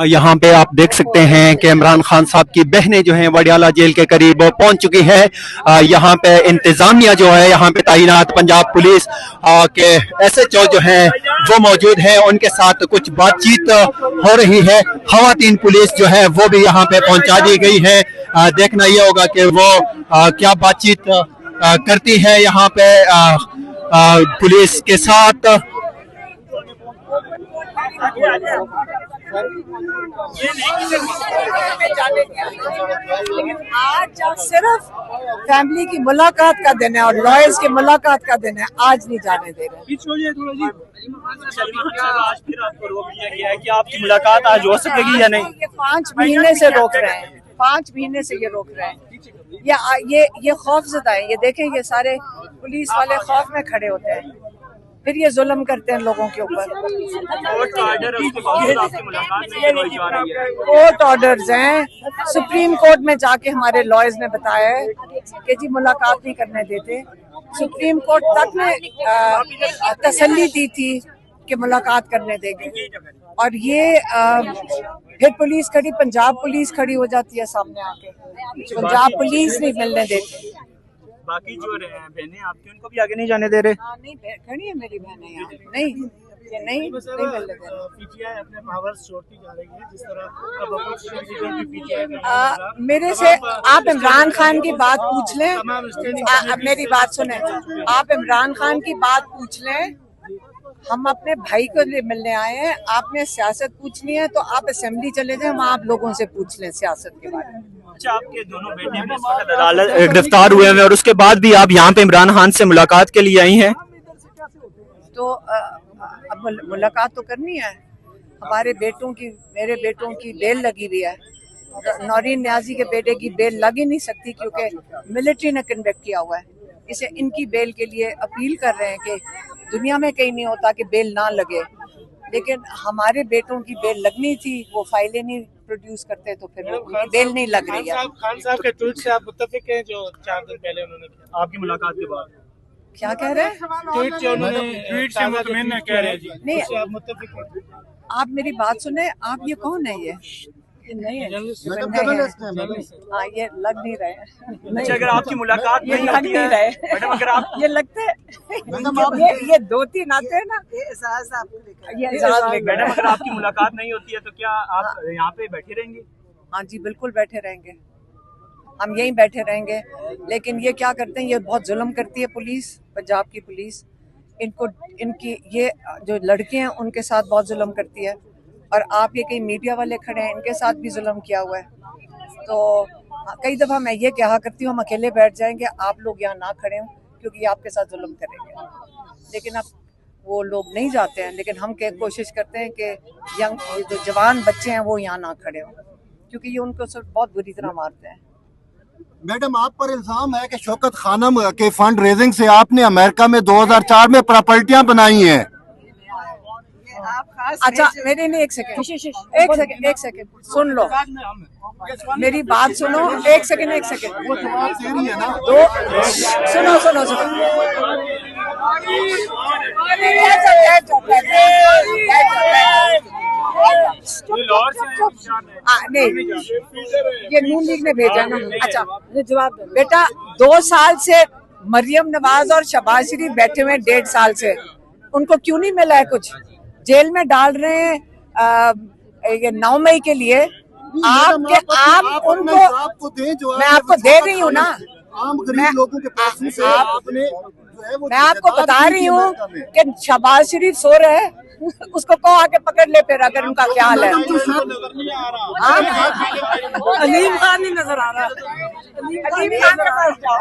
यहाँ पे आप देख सकते हैं कि इमरान खान साहब की बहनें जो हैं वडियाला जेल के करीब पहुंच चुकी है। यहाँ पे इंतजामिया जो है यहाँ पे तैनात पंजाब पुलिस के SHO जो हैं वो मौजूद है, उनके साथ कुछ बातचीत हो रही है। खवातीन पुलिस जो है वो भी यहाँ पे पहुंचा दी गई है। देखना ये होगा कि वो क्या बातचीत करती है यहाँ पे पुलिस के साथ। लेकिन आज सिर्फ फैमिली की मुलाकात का दिन है और लॉयर्स की मुलाकात का दिन है, आज नहीं जाने दे रहे। आज फिर आपको रोक दिया गया है कि आपकी मुलाकात आज हो सकेगी या नहीं? ये 5 महीने से रोक रहे हैं, 5 महीने से ये रोक रहे हैं। ये खौफजदा है। ये देखें, ये सारे पुलिस वाले खौफ में खड़े होते हैं, फिर ये जुल्म करते हैं लोगों के ऊपर। कोर्ट ऑर्डर्स हैं, सुप्रीम कोर्ट में जाके हमारे लॉयर्स ने बताया है कि जी मुलाकात नहीं करने देते। सुप्रीम कोर्ट तक ने तसल्ली दी थी कि मुलाकात करने देंगे, और ये फिर पुलिस खड़ी, पंजाब पुलिस खड़ी हो जाती है सामने आके, पंजाब पुलिस नहीं मिलने देती। बाकी जो बहनें आपकी, उनको भी आगे नहीं जाने दे रहे? नहीं, खड़ी है मेरी बहनें यहाँ, नहीं मिलने दे रहे। पीटीआई अपने पावर्स छोड़ती जा रही है, जिस तरह अब अपोजिशन लीडर भी पीटीआई मेरे से आप इमरान खान की बात पूछ लें। अब मेरी बात सुने, आप इमरान खान की बात पूछ लें। हम अपने भाई को मिलने आए हैं, आपने सियासत पूछनी है तो आप असेंबली चले जाएं, वहाँ आप लोगों से पूछ लें सियासत के बारे में। अच्छा, आपके दोनों बेटे गिरफ्तार हुए हैं और उसके बाद भी आप यहाँ पे इमरान खान से मुलाकात के लिए आई हैं? तो अब मुलाकात तो करनी है। हमारे बेटों की, मेरे बेटों की बेल लगी हुई है। नौरीन न्याजी के बेटे की बेल लग ही नहीं सकती क्योंकि मिलिट्री ने कन्विक्ट किया हुआ है। इसे इनकी बेल के लिए अपील कर रहे हैं कि दुनिया में कहीं नहीं होता कि बेल ना लगे, लेकिन हमारे बेटों की बेल लगनी थी, वो फाइलें नहीं प्रोड्यूस करते तो फिर उनकी बेल नहीं लग रही है। खान साहब के ट्वीट से आप मुत्तफिक हैं जो 4 दिन पहले उन्होंने किया आपकी मुलाकात के बाद? क्या कह रहे हैं? ट्वीट जो उन्होंने ट्वीट से मुतमईन कह रहे हैं जी, नहीं, उससे आप मुत्तफिक हैं? आप मेरी बात सुने। आप ये कौन है? ये नहीं है, हाँ, ये लग नहीं रहे हैं। अच्छा, अगर आपकी मुलाकात ये नहीं लग होती नहीं है रहे, मैडम, अगर आप ये लगते ये 2-3 आते हैं ना, ये एजाज मैडम अगर आपकी मुलाकात नहीं होती है तो क्या आप यहाँ पे बैठे रहेंगे? हाँ जी, बिल्कुल बैठे रहेंगे, हम यहीं बैठे रहेंगे। लेकिन ये क्या करते हैं, ये बहुत जुल्म करती है पुलिस, पंजाब की पुलिस। इनकी ये जो लड़के हैं उनके साथ बहुत जुल्म करती है, और आप ये कई मीडिया वाले खड़े हैं, इनके साथ भी जुल्म किया हुआ है। तो कई दफ़ा मैं ये कहा करती हूँ हम अकेले बैठ जाएंगे, आप लोग यहाँ ना खड़े हों क्योंकि आपके साथ जुल्म करेंगे। लेकिन अब वो लोग नहीं जाते हैं, लेकिन हम कोशिश करते हैं कि जो जवान बच्चे हैं वो यहाँ ना खड़े हों क्योंकि ये उनको सब बहुत बुरी तरह मारते हैं। मैडम, आप पर इल्जाम है कि शौकत खानम के फंड रेजिंग से आपने अमेरिका में 2004 में प्रॉपर्टियां बनाई हैं। अच्छा, मेरे नहीं, एक सेकंड सुन लो, मेरी बात सुनो, एक सेकंड दो, सुनो नहीं, ये नून लीग ने भेजा ना। अच्छा, जवाब दो बेटा। 2 साल से मरियम नवाज और शहबाज शरीफ बैठे हुए 1.5 साल से, उनको क्यों नहीं मिला है कुछ? जेल में डाल रहे हैं ये 9 मई के लिए। आप उनको, मैं आपको दे रही हूँ ना, मैं आपको बता रही हूँ कि शहबाज शरीफ सो रहे हैं, उसको कहो आके पकड़ ले फिर अगर उनका ख्याल है। अलीम खान नहीं नजर आ रहा, अलीम खान के पास जाओ।